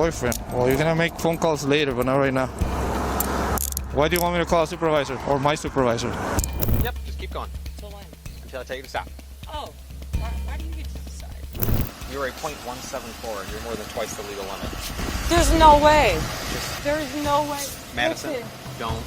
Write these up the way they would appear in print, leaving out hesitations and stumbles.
boyfriend. Well, you're gonna make phone calls later, but not right now. Why do you want me to call a supervisor or my supervisor? Yep, just keep going. So when? Until I tell you to stop. Oh, why do you get to decide? You're a .174. You're more than twice the legal limit. There's no way. There's no way. Madison, Listen. don't.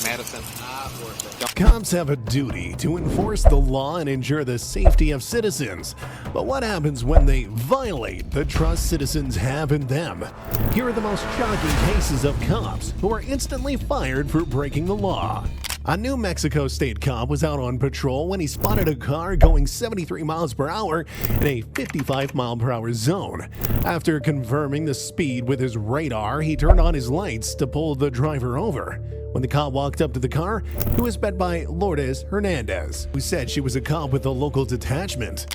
Madison, not worth it. Don't. Cops have a duty to enforce the law and ensure the safety of citizens. But what happens when they violate the trust citizens have in them? Here are the most shocking cases of cops who are instantly fired for breaking the law. A New Mexico state cop was out on patrol when he spotted a car going 73 miles per hour in a 55 mile per hour zone. After confirming the speed with his radar, he turned on his lights to pull the driver over. When the cop walked up to the car, he was met by Lourdes Hernandez, who said she was a cop with the local detachment.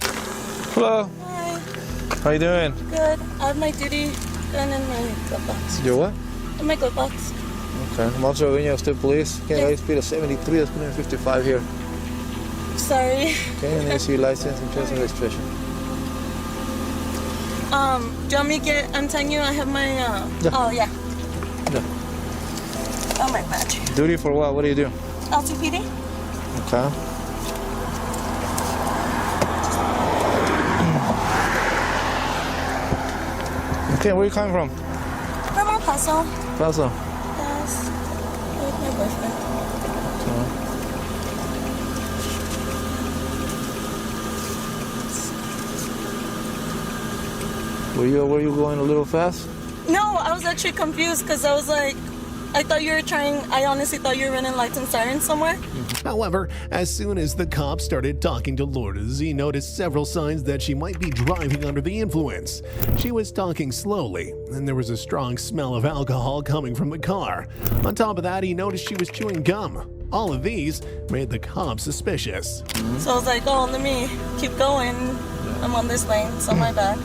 Hello. Hi. How you doing? Good. I have my duty gun in my glove box. Your what? In my glove box. Okay. I'm also Virginia State Police. Okay, license speed of 73. That's 155 here. Sorry. Okay, and AC license and insurance and registration. Do you want me to get? I'm telling you, I have my. Yeah. Oh yeah. Yeah. Oh my badge. Duty for what? What do you do? LTPD. Okay. Okay, where are you coming from? From El Paso. Paso. Yes. With my boyfriend. Were you going a little fast? No, I was actually confused because I was like, I honestly thought you were running lights and sirens somewhere. However, as soon as the cop started talking to Lourdes, he noticed several signs that she might be driving under the influence. She was talking slowly, and there was a strong smell of alcohol coming from the car. On top of that, he noticed she was chewing gum. All of these made the cop suspicious. So I was like, oh, let me keep going. I'm on this lane, so my bad.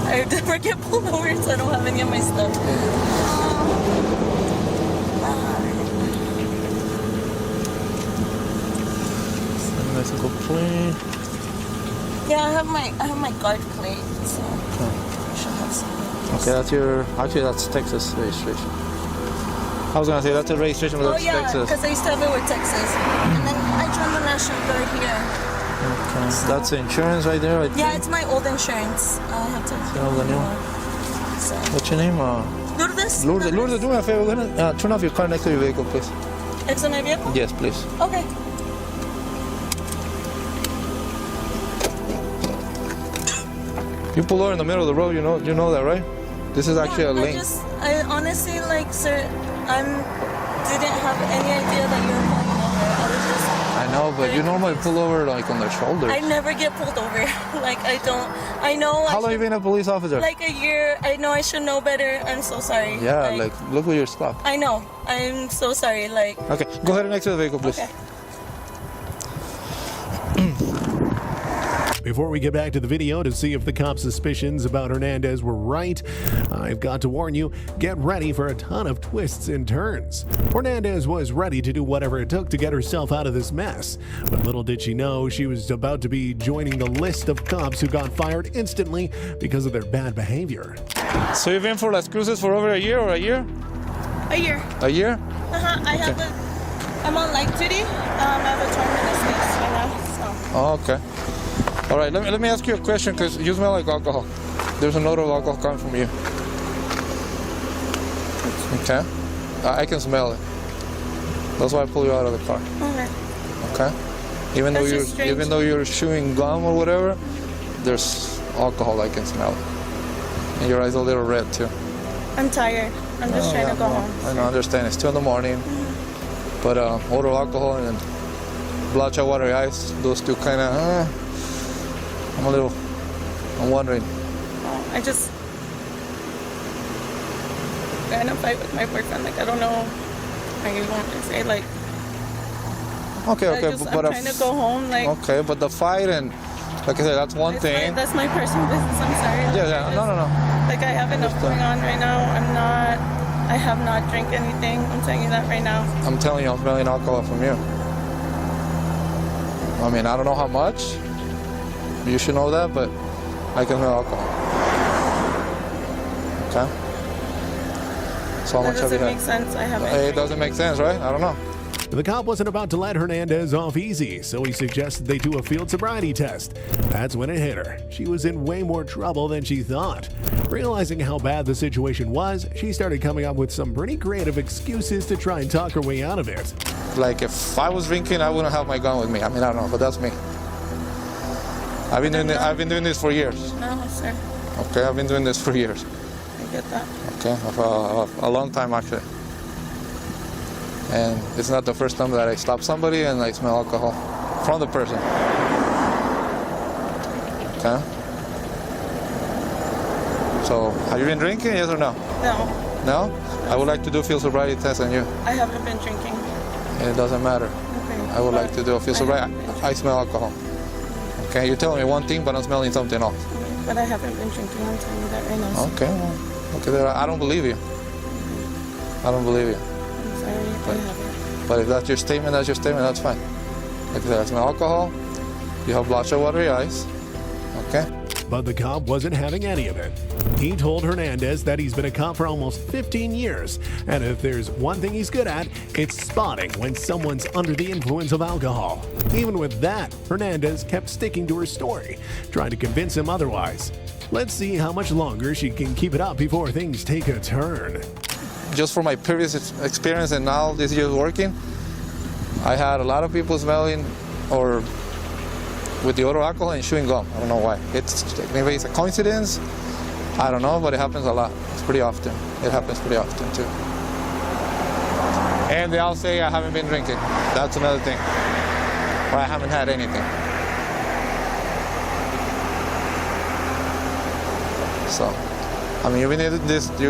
I never get pulled over, so I don't have any of my stuff. Mexico plate. Yeah, I have my guard plate, so I should have some. Okay, that's Texas registration. I was gonna say that's a registration, but Oh that's yeah, Texas. because I used to have it with Texas, and then I joined the National Guard here. Okay. That's the insurance right there. I think. Yeah, it's my old insurance. I have to. The new one. So. What's your name? Lourdes. Lourdes, do me a favor. Go ahead, turn off your car next to your vehicle, please. Exit my vehicle? Yes, please. Okay. You pull over in the middle of the road. You know that, right? This is actually a lane. I honestly, like, sir, didn't have any idea that you were pulling over. I was just. I know, but you normally pull over like on the shoulder. I never get pulled over. Like, I don't. I know. How long have you been a police officer? Like a year. I know I should know better. I'm so sorry. Yeah, like look where you're stopped. I know. I'm so sorry. Like. Okay, go ahead and exit the vehicle, please. Okay. Before we get back to the video to see if the cop's suspicions about Hernandez were right, I've got to warn you, get ready for a ton of twists and turns. Hernandez was ready to do whatever it took to get herself out of this mess, but little did she know she was about to be joining the list of cops who got fired instantly because of their bad behavior. So you've been for Las Cruces for over a year or a year? A year. A year? I'm on light duty. I have a 20-minute space right now. So. Oh, okay. All right, let me ask you a question because you smell like alcohol. There's a note of alcohol coming from you. Okay? I can smell it. That's why I pull you out of the car. Okay. Okay? Even though you're chewing gum or whatever, there's alcohol I can smell. And your eyes are a little red too. I'm tired. I'm just trying to go home. I don't understand. It's 2 in the morning. But odor alcohol and bloodshot watery eyes, those two kind of. I'm wondering. I just got in a fight with my boyfriend. Like, I don't know how you want to say. Like, Okay, I'm trying to go home. Like, okay, but the fight and like I said, that's one thing. That's my personal business. I'm sorry. Yeah, no. Like, I have enough going on right now. I have not drank anything. I'm telling you that right now. I'm telling you, I'm smelling alcohol from you. I mean, I don't know how much, You should know that, but I can smell alcohol. Okay? So how That much have you doesn't had? make sense. I haven't. It doesn't make sense, right? I don't know. The cop wasn't about to let Hernandez off easy, so he suggested they do a field sobriety test. That's when it hit her. She was in way more trouble than she thought. Realizing how bad the situation was, she started coming up with some pretty creative excuses to try and talk her way out of it. Like if I was drinking, I wouldn't have my gun with me. I mean, I don't know, but that's me. I've been doing this for years. No, sir. Okay, I've been doing this for years. I get that. Okay, a long time actually. And it's not the first time that I stop somebody and I smell alcohol from the person. Okay. So, have you been drinking? Yes or no? No, No? I would like to do a field sobriety test on you. I haven't been drinking. It doesn't matter. Okay. I would like to do a field I sobriety. haven't been I smell alcohol. Okay, you're telling me one thing, but I'm smelling something else. drinking. But I haven't been drinking. I'm telling you that right now. sir. Okay, well, okay, then I don't believe you. I don't believe you. I'm sorry, I haven't. But if that's your statement, that's fine. If there's no alcohol, you have bloodshot watery eyes. Okay? But the cop wasn't having any of it. He told Hernandez that he's been a cop for almost 15 years, and if there's one thing he's good at, it's spotting when someone's under the influence of alcohol. Even with that, Hernandez kept sticking to her story, trying to convince him otherwise. Let's see how much longer she can keep it up before things take a turn. Just from my previous experience and now this year working, I had a lot of people smelling or with the odor of alcohol and chewing gum. I don't know why. Maybe it's a coincidence. I don't know, but it happens a lot. It's pretty often. It happens pretty often too. And they all say I haven't been drinking. That's another thing. Or I haven't had anything. So, I mean, you've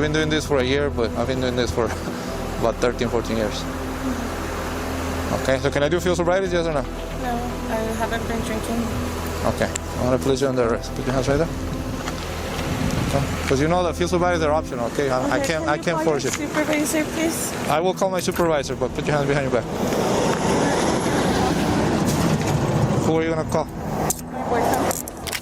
been doing this for a year, but I've been doing this for about 13, 14 years. Okay, so can I do field sobriety, yes or no? No, I haven't been drinking. Okay, I'm gonna place you under arrest. Put your hands right there. Okay, because you know that field sobriety are optional. Okay, I can't force you. Supervisor, please. I will call my supervisor, but put your hands behind your back. Who are you gonna call? My boyfriend.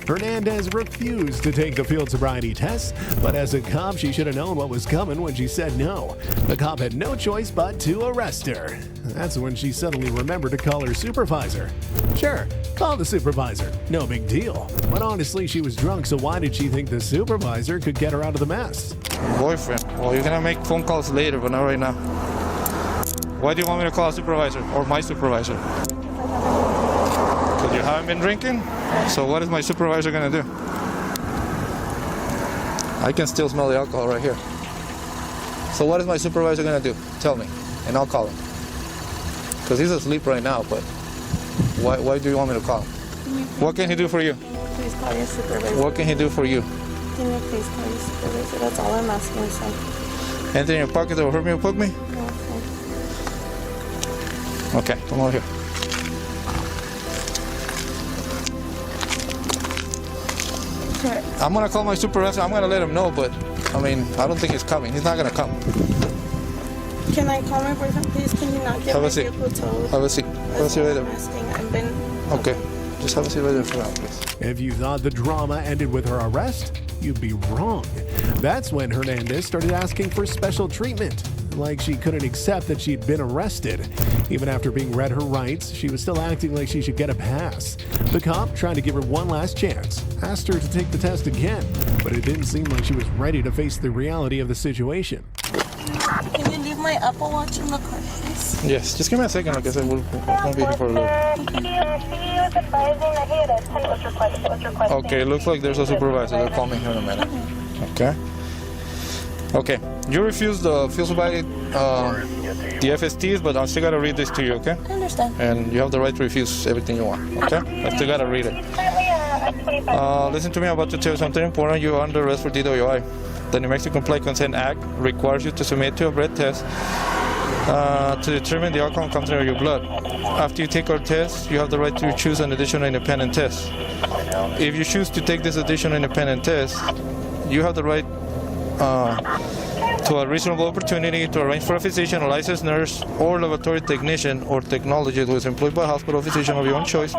Hernandez refused to take the field sobriety test, but as a cop, she should have known what was coming when she said no. The cop had no choice but to arrest her. That's when she suddenly remembered to call her supervisor. Sure, call the supervisor, no big deal. But honestly, she was drunk, so why did she think the supervisor could get her out of the mess? Boyfriend. Well, you're gonna make phone calls later, but not right now. Why do you want me to call a supervisor or my supervisor? Because you haven't been drinking? So what is my supervisor gonna do? I can still smell the alcohol right here. So what is my supervisor gonna do? Tell me, and I'll call him. Because he's asleep right now, but why do you want me to call him? What can he do for you? Please call your supervisor. What can he do for you? Can you please call your supervisor? That's all I'm asking, son. Anything in your pocket that will hurt me or poke me? No, son. Okay, come over here. Sure. I'm gonna call my supervisor. I'm gonna let him know, but I mean, I don't think he's coming. He's not gonna come. Can I call my boyfriend, please? Can you not get Have my a seat. vehicle towed? Have a seat. Have a That's seat all right I'm there. asking. I've been... Okay. Just have a seat right there for now, please. If you thought the drama ended with her arrest, you'd be wrong. That's when Hernandez started asking for special treatment. Like she couldn't accept that she'd been arrested. Even after being read her rights, she was still acting like she should get a pass. The cop, trying to give her one last chance, asked her to take the test again, but it didn't seem like she was ready to face the reality of the situation. Can you leave my Apple Watch in the car, please? Yes, just give me a second. Like I said, we'll be here for a little. Okay, it looks like there's a supervisor. They'll call me here in a minute. Okay. Okay. You refused the field sobriety, the FSTs, but I still gotta read this to you, okay? I understand. And you have the right to refuse everything you want, okay? I still gotta read it. Listen to me, I'm about to tell you something important. You are under arrest for DWI. The New Mexico Compliant Consent Act requires you to submit to a breath test to determine the alcohol content of your blood. After you take our test, you have the right to choose an additional independent test. If you choose to take this additional independent test, you have the right to a reasonable opportunity to arrange for a physician, a licensed nurse, or laboratory technician or technologist who is employed by a hospital physician of your own choice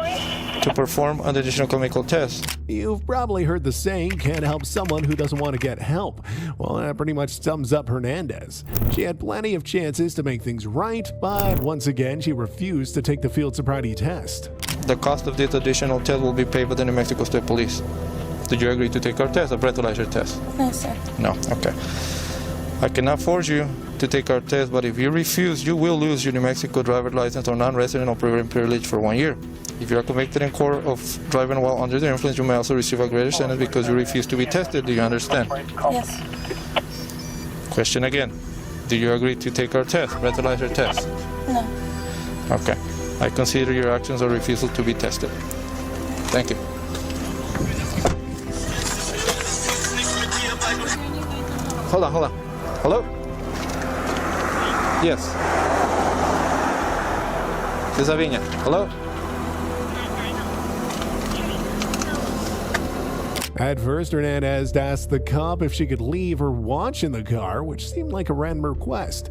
to perform an additional chemical test. You've probably heard the saying, can't help someone who doesn't want to get help. Well, that pretty much sums up Hernandez. She had plenty of chances to make things right, but once again, she refused to take the field sobriety test. The cost of this additional test will be paid by the New Mexico State Police. Did you agree to take our test, a breathalyzer test? No, sir. No, okay. I cannot force you to take our test, but if you refuse, you will lose your New Mexico driver's license or non-resident operating privilege for 1 year. If you are convicted in court of driving while under the influence, you may also receive a greater sentence because you refuse to be tested. Do you understand? Yes. Question again. Do you agree to take our test, breathalyzer test? No. Okay. I consider your actions a refusal to be tested. Thank you. Hold on. Hello? Yes. This is Aviña. Hello? At first, Hernandez asked the cop if she could leave her watch in the car, which seemed like a random request.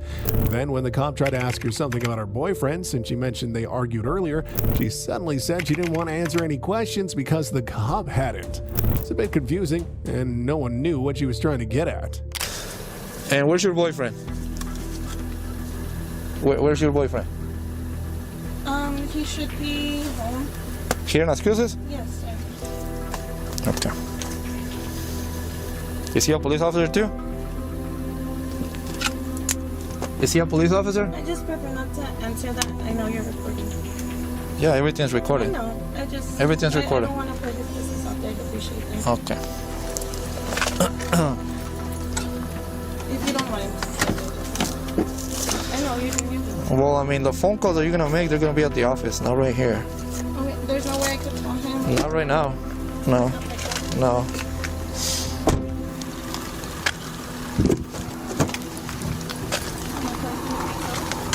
Then, when the cop tried to ask her something about her boyfriend, since she mentioned they argued earlier, she suddenly said she didn't want to answer any questions because the cop hadn't. It's a bit confusing, and no one knew what she was trying to get at. And where's your boyfriend? Where's your boyfriend? He should be home. Here in Las Cruces? Yes, sir. Okay. Is he a police officer too? Is he a police officer? I just prefer not to answer that. I know you're recording. Yeah, everything's I recorded. know. Everything's recorded. I don't want to put his business out there. I'd appreciate that. Okay. If you don't mind. I know you're doing it. Well, I mean, the phone calls that you're gonna make, they're gonna be at the office, not right here. Okay, there's no way I could call him. Not right now. No. No.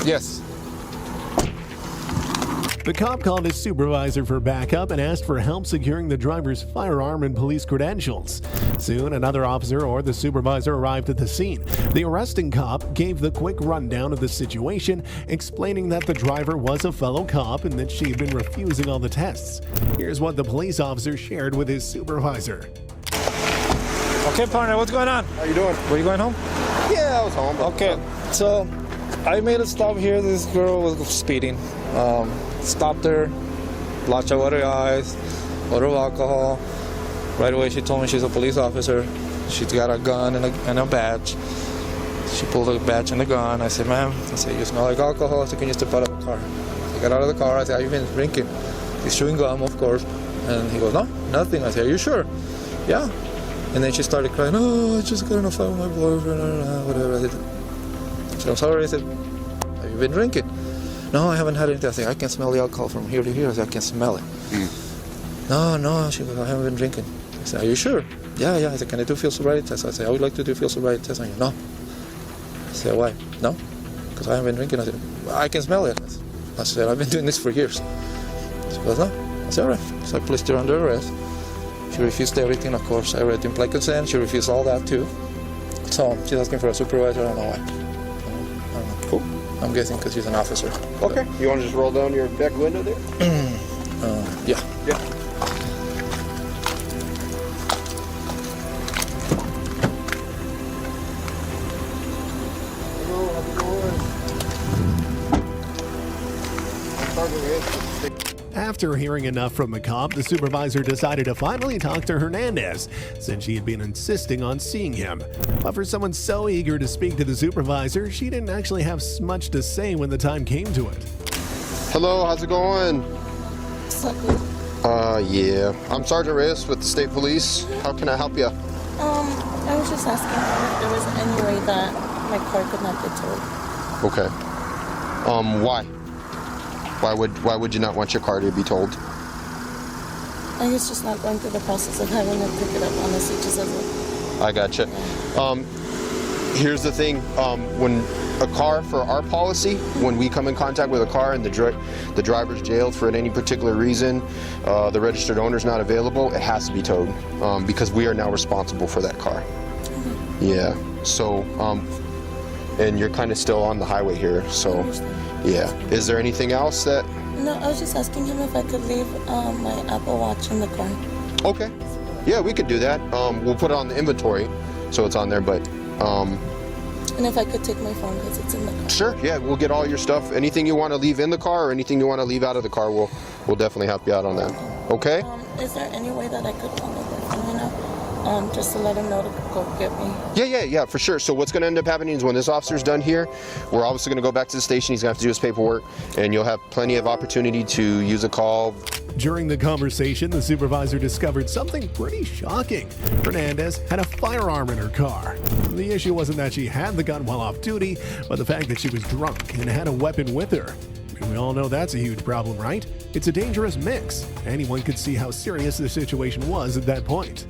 Yes. The cop called his supervisor for backup and asked for help securing the driver's firearm and police credentials. Soon, another officer or the supervisor arrived at the scene. The arresting cop gave the quick rundown of the situation, explaining that the driver was a fellow cop and that she had been refusing all the tests. Here's what the police officer shared with his supervisor. Okay, partner, what's going on? How you doing? Were you going home? Yeah, I was home. Okay, so I made a stop here. This girl was speeding. Stopped her, blocked her water eyes, odor of alcohol. Right away, she told me she's a police officer. She's got a gun and a badge. She pulled a badge and a gun. I said, ma'am, you smell like alcohol. I said, can you step out of the car? He got out of the car. I said, have you been drinking? He's chewing gum, of course. And he goes, no, nothing. I said, are you sure? Yeah. And then she started crying, oh, I just got in a fight with my boyfriend, whatever. I said, I'm sorry. I said, have you been drinking? No, I haven't had anything. I said, I can smell the alcohol from here to here. I said, I can smell it. No. She goes, I haven't been drinking. I said, are you sure? Yeah. I said, can I do field sobriety test? I said, I would like to do field sobriety test on you. No. I said, why? No, because I haven't been drinking. I said, well, I can smell it. I said, I've been doing this for years. She goes, no. I said, all right. So I placed her under arrest. She refused everything, of course. I read implied consent. She refused all that too. So she's asking for a supervisor. I don't know why. I don't know. Cool. I'm guessing because she's an officer. Okay. You want to just roll down your back window there? Yeah. Yeah. Hello, how's it going? After hearing enough from the cop, the supervisor decided to finally talk to Hernandez, since she had been insisting on seeing him. But for someone so eager to speak to the supervisor, she didn't actually have much to say when the time came to it. Hello, how's it going? So, Yeah. I'm Sergeant Reyes with the State Police. How can I help you? I was just asking if there was any way that my car could not get towed. Okay. Why? Why would you not want your car to be towed? I guess just not going through the process of having to pick it up, honestly, just as a... I gotcha. Here's the thing. When a car, for our policy, when we come in contact with a car and the driver's jailed for any particular reason, the registered owner's not available, it has to be towed because we are now responsible for that car. Yeah. So and you're kind of still on the highway here. So, yeah. Is there anything else that? No, I was just asking him if I could leave my Apple Watch in the car. Okay. Yeah, we could do that. We'll put it on the inventory, so it's on there. But and if I could take my phone because it's in the car. sure. Yeah, we'll get all your stuff. Anything you want to leave in the car or anything you want to leave out of the car, we'll definitely help you out on that. Okay. Is there any way that I could call my boyfriend right now? Just to let him know to go get me. Yeah, for sure. So what's going to end up happening is when this officer's done here, we're obviously going to go back to the station. He's going to have to do his paperwork, and you'll have plenty of opportunity to use a call. During the conversation, the supervisor discovered something pretty shocking. Hernandez had a firearm in her car. The issue wasn't that she had the gun while off duty, but the fact that she was drunk and had a weapon with her. And we all know that's a huge problem, right? It's a dangerous mix. Anyone could see how serious the situation was at that point.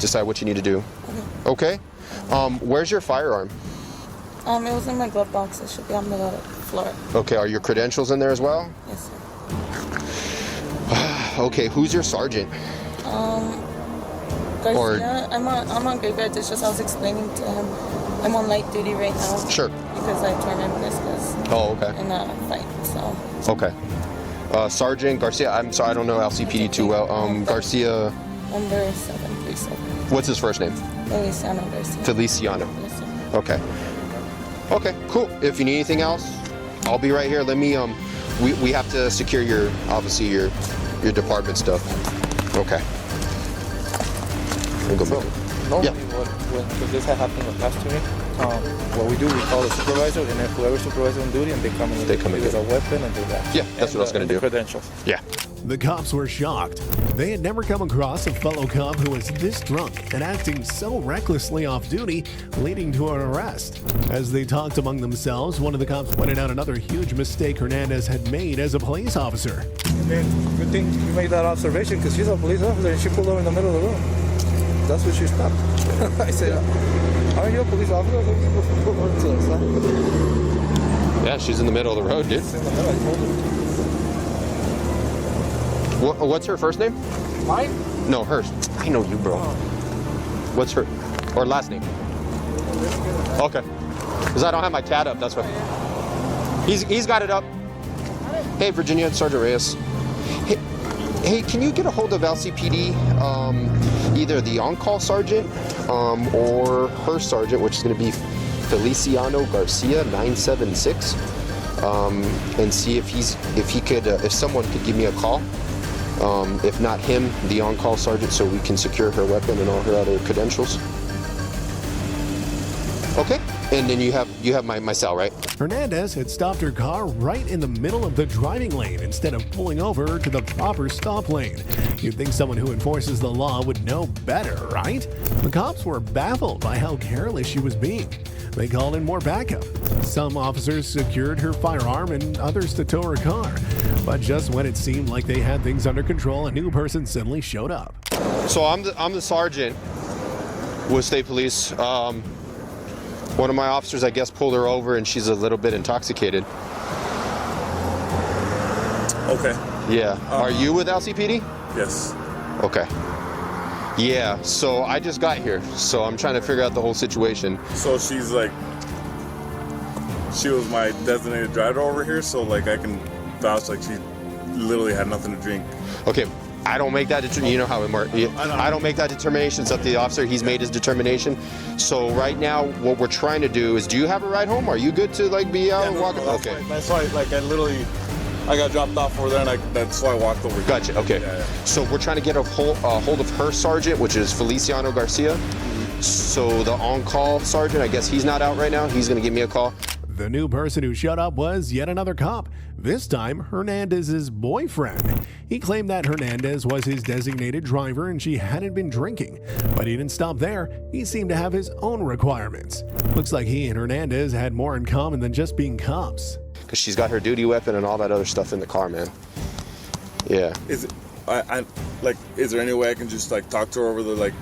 Decide what you need to do. Okay. Where's your firearm? It was in my glove box. It should be on the floor. Okay, are your credentials in there as well? Yes, sir. Okay, who's your sergeant? Garcia, I'm on graveyard. It's just I was explaining to him. I'm on light duty right now. Sure. Because I turned in discus. Oh, okay. In a fight, so. Okay. Sergeant Garcia, I'm sorry, I don't know LCPD too well. Garcia, Under 737. what's his first name? Feliciano Garcia. Feliciano. Yes, sir. Okay. Okay, cool. If you need anything else, I'll be right here. Let me, we have to secure your, obviously your department stuff. Okay. We'll go back. Normally, Yeah. when this had happened in the past to me, what we do, we call the supervisor, and then whoever's supervisor on duty, and they come in with a weapon and do that. Yeah, that's what I was going to do. Credentials. Yeah. The cops were shocked. They had never come across a fellow cop who was this drunk and acting so recklessly off duty, leading to an arrest. As they talked among themselves, one of the cops pointed out another huge mistake Hernandez had made as a police officer. I mean, good thing you made that observation because she's a police officer and she pulled over in the middle of the road. That's what she stopped. I said, aren't you a police officer? So you're supposed to pull over to the side. Yeah, she's in the middle of the road, dude. She's in the middle, I told her. What's her first name? Mine? No, hers. I know you, bro. What's her, or last name? Okay. Because I don't have my cat up, that's why. He's got it up. Hey, Virginia, it's Sergeant Reyes. Hey, can you get a hold of LCPD, either the on-call sergeant or her sergeant, which is going to be Feliciano Garcia 976, and see if someone could give me a call. If not him, the on-call sergeant, so we can secure her weapon and all her other credentials. Okay, and then you have my cell, right? Hernandez had stopped her car right in the middle of the driving lane instead of pulling over to the proper stop lane. You'd think someone who enforces the law would know better, right? The cops were baffled by how careless she was being. They called in more backup. Some officers secured her firearm and others to tow her car. But just when it seemed like they had things under control, a new person suddenly showed up. So I'm the sergeant with state police. One of my officers, I guess, pulled her over, and she's a little bit intoxicated. Okay. Yeah. Are you with LCPD? Yes. Okay. Yeah. So I just got here, so I'm trying to figure out the whole situation. So she's like, she was my designated driver over here, so like I can vouch like she literally had nothing to drink. Okay. I don't make that determination. You know how it works. I don't make that determination. It's up to the officer. He's made his determination. So right now, what we're trying to do is, do you have a ride home? Are you good to like be out and walk? Okay. That's why, like, I got dropped off over there, and that's why I walked over here. Gotcha. Okay. Yeah. So we're trying to get a hold of her sergeant, which is Feliciano Garcia. So the on-call sergeant, I guess he's not out right now. He's going to give me a call. The new person who showed up was yet another cop, this time Hernandez's boyfriend. He claimed that Hernandez was his designated driver and she hadn't been drinking. But he didn't stop there. He seemed to have his own requirements. Looks like he and Hernandez had more in common than just being cops. Because she's got her duty weapon and all that other stuff in the car, man. Yeah. Is it? Like, is there any way I can just like talk to her over the like?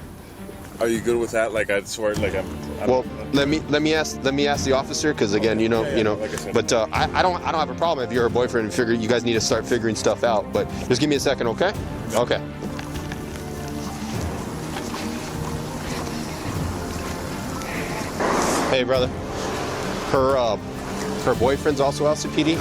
Are you good with that? Like, I swear, like I'm well, let me ask the officer, because again, you know. Like I said. But I don't have a problem if you're her boyfriend and figure you guys need to start figuring stuff out. But just give me a second, okay? Okay. Hey, brother. Her boyfriend's also LCPD.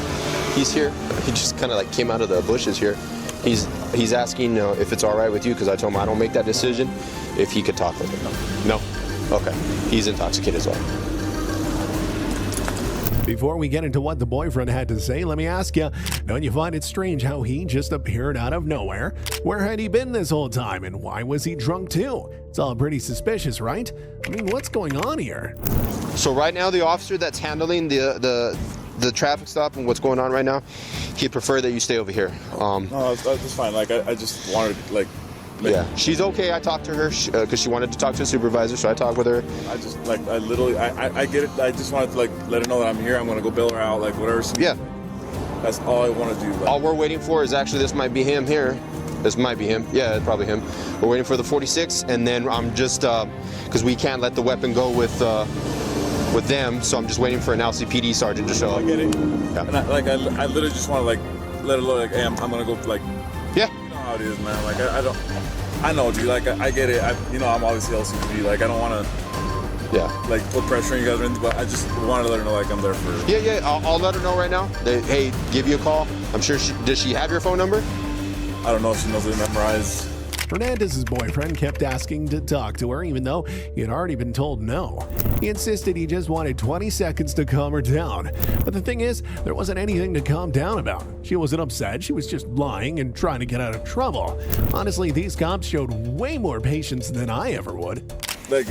He's here. He just kind of like came out of the bushes here. He's asking if it's all right with you, because I told him I don't make that decision, if he could talk with her. No? Okay. He's intoxicated as well. Before we get into what the boyfriend had to say, let me ask you, don't you find it strange how he just appeared out of nowhere? Where had he been this whole time, and why was he drunk too? It's all pretty suspicious, right? I mean, what's going on here? So right now, the officer that's handling the traffic stop and what's going on right now, he'd prefer that you stay over here. No, that's fine. Like I just wanted like. Yeah, she's okay. I talked to her because she wanted to talk to a supervisor, so I talked with her. I just like I get it. I just wanted to like let her know that I'm here. I'm gonna go bail her out, like whatever. Yeah, that's all I want to do. Like, all we're waiting for is actually, this might be him here. This might be him. Yeah, it's probably him. We're waiting for the 46, and then I'm just because we can't let the weapon go with them, so I'm just waiting for an LCPD sergeant to show up. I get it. Yeah. And I literally just want to like let her know like, hey, I'm gonna go like. Yeah. You know how it is, man. Like I know, dude. Like I get it. I'm obviously LCPD. Like I don't want to. Yeah. Like put pressure on you guys or anything, but I just wanted to let her know like I'm there for her. Yeah. I'll let her know right now. Hey, give you a call. I'm sure does she have your phone number? I don't know if she knows it memorized. Hernandez's boyfriend kept asking to talk to her, even though he had already been told no. He insisted he just wanted 20 seconds to calm her down. But the thing is, there wasn't anything to calm down about. She wasn't upset, she was just lying and trying to get out of trouble. Honestly, these cops showed way more patience than I ever would. Like,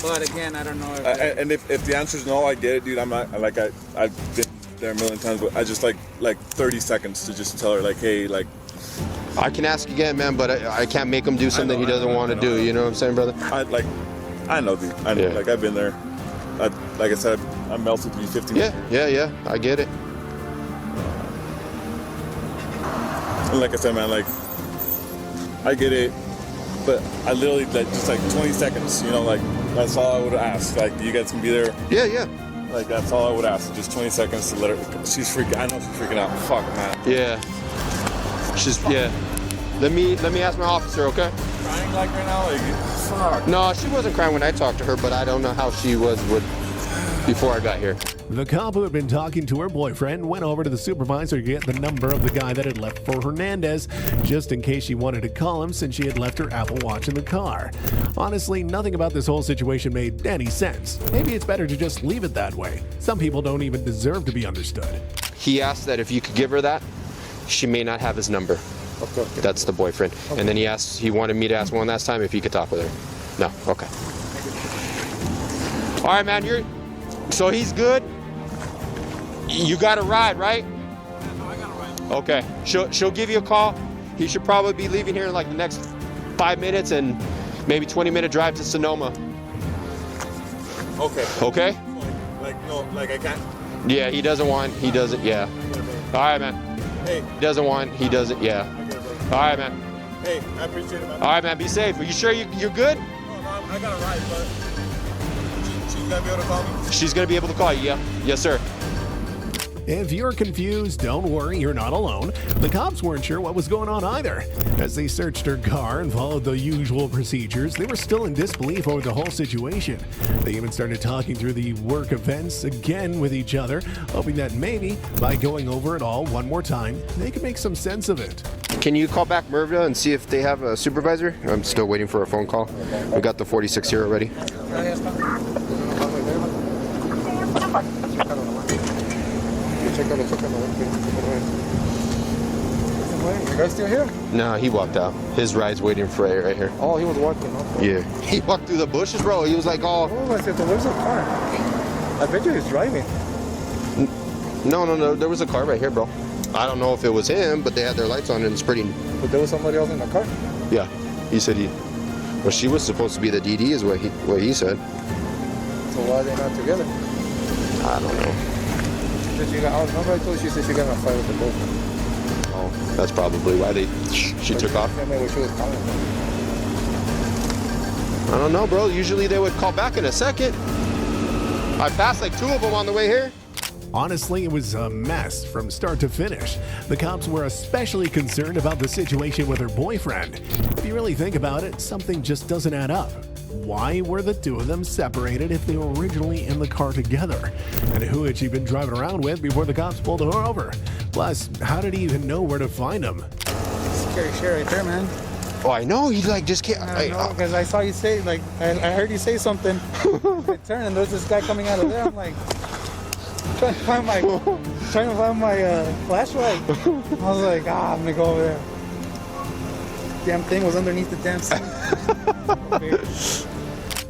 But again, I don't know if... and if the answer is no, I get it, dude. I'm not, like, I've been there a million times, but I just like 30 seconds to just tell her, like, hey, like... I can ask again, man, but I can't make him do something he doesn't want to do. You know what I'm saying, brother? I know, dude. I know, Yeah. like, I've been there. Like I said, I'm melted to be 50. Yeah. I get it. And like I said, man, like, I get it, but I literally, like, just like 20 seconds, you know, like, that's all I would ask. Like, you guys can be there. Yeah. Like, that's all I would ask. Just 20 seconds to let her. She's freaking. I know she's freaking out. Fuck, man. Yeah. Yeah. Let me ask my officer, okay? Crying like right now, like, fuck. No, she wasn't crying when I talked to her, but I don't know how she was before I got here. The cop who had been talking to her boyfriend went over to the supervisor to get the number of the guy that had left for Hernandez, just in case she wanted to call him since she had left her Apple Watch in the car. Honestly, nothing about this whole situation made any sense. Maybe it's better to just leave it that way. Some people don't even deserve to be understood. He asked that if you could give her that, she may not have his number. Okay. That's the boyfriend. Okay. And then he wanted me to ask one last time if he could talk with her. No, okay. All right, man, so he's good? You got a ride, right? No, I got a ride. Okay, she'll give you a call. He should probably be leaving here in like the next 5 minutes and maybe 20-minute drive to Sonoma. Okay. Okay? Like, no, like I can't. Yeah, he doesn't, yeah. All right, man. Hey. He doesn't, yeah. All right, man. Hey, I appreciate it, man. All right, man, be safe. Are you sure you're good? No, I got a ride, but she's gonna be able to call me? She's gonna be able to call you, yeah. Yes, sir. If you're confused, don't worry, you're not alone. The cops weren't sure what was going on either. As they searched her car and followed the usual procedures, they were still in disbelief over the whole situation. They even started talking through the work events again with each other, hoping that maybe, by going over it all one more time, they could make some sense of it. Can you call back Merville and see if they have a supervisor? I'm still waiting for a phone call. We got the 46 here already. You guys still here? No, he walked out. His ride's waiting for right here. Oh, he was walking. Okay. Yeah. He walked through the bushes, bro. He was like, oh. Oh, I said, where's the car? I bet you he's driving. No. There was a car right here, bro. I don't know if it was him, but they had their lights on and it's pretty. But there was somebody else in the car? Yeah. He said well, she was supposed to be the DD is what he said. So why are they not together? I don't know. Remember I told you, she said she got in a fight with the boat. Oh, that's probably why she took off. I mean, she was calling. I don't know, bro. Usually they would call back in a second. I passed like 2 of them on the way here. Honestly, it was a mess from start to finish. The cops were especially concerned about the situation with her boyfriend. If you really think about it, something just doesn't add up. why were the two of them separated if they were originally in the car together? And who had she been driving around with before the cops pulled her over? Plus, how did he even know where to find him? Scary shit right there, man. Oh, I know. He like just can't. I know, because I saw you say, like, I heard you say something. I turned and there's this guy coming out of there. I'm like, trying to find my flashlight. I was like, I'm gonna go over there. Damn thing was underneath the damn seat.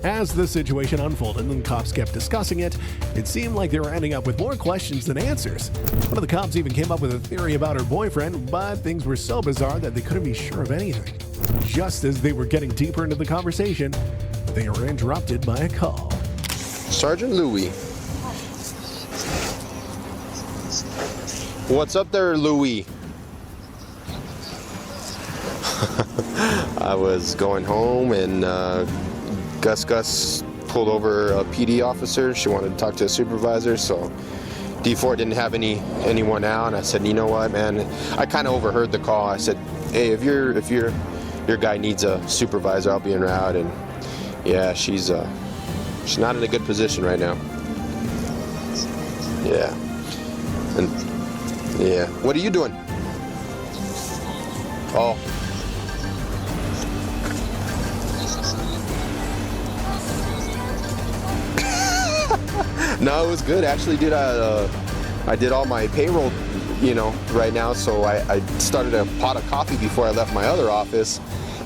As the situation unfolded and cops kept discussing it, it seemed like they were ending up with more questions than answers. One of the cops even came up with a theory about her boyfriend, but things were so bizarre that they couldn't be sure of anything. Just as they were getting deeper into the conversation, they were interrupted by a call. Sergeant Louis. What's up there, Louis? I was going home and Gus pulled over a PD officer. She wanted to talk to a supervisor, so D4 didn't have anyone out. And I said, you know what, man? I kind of overheard the call. I said, hey, if your guy needs a supervisor, I'll be en route. And yeah, she's not in a good position right now. Yeah. And yeah. What are you doing? Oh. No, it was good. Actually, dude, I did all my payroll, right now. So I started a pot of coffee before I left my other office,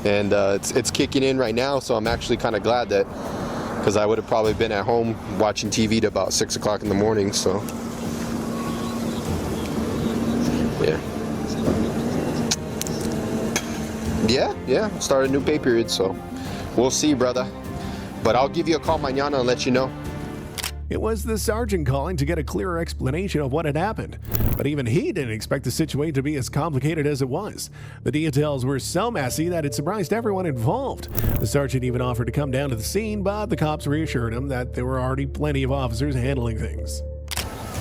and it's kicking in right now. So I'm actually kind of glad that, because I would have probably been at home watching TV to about 6 o'clock in the morning. So yeah, started a new pay period. So we'll see, brother. But I'll give you a call mañana and let you know. It was the sergeant calling to get a clearer explanation of what had happened, but even he didn't expect the situation to be as complicated as it was. The details were so messy that it surprised everyone involved. The sergeant even offered to come down to the scene, but the cops reassured him that there were already plenty of officers handling things.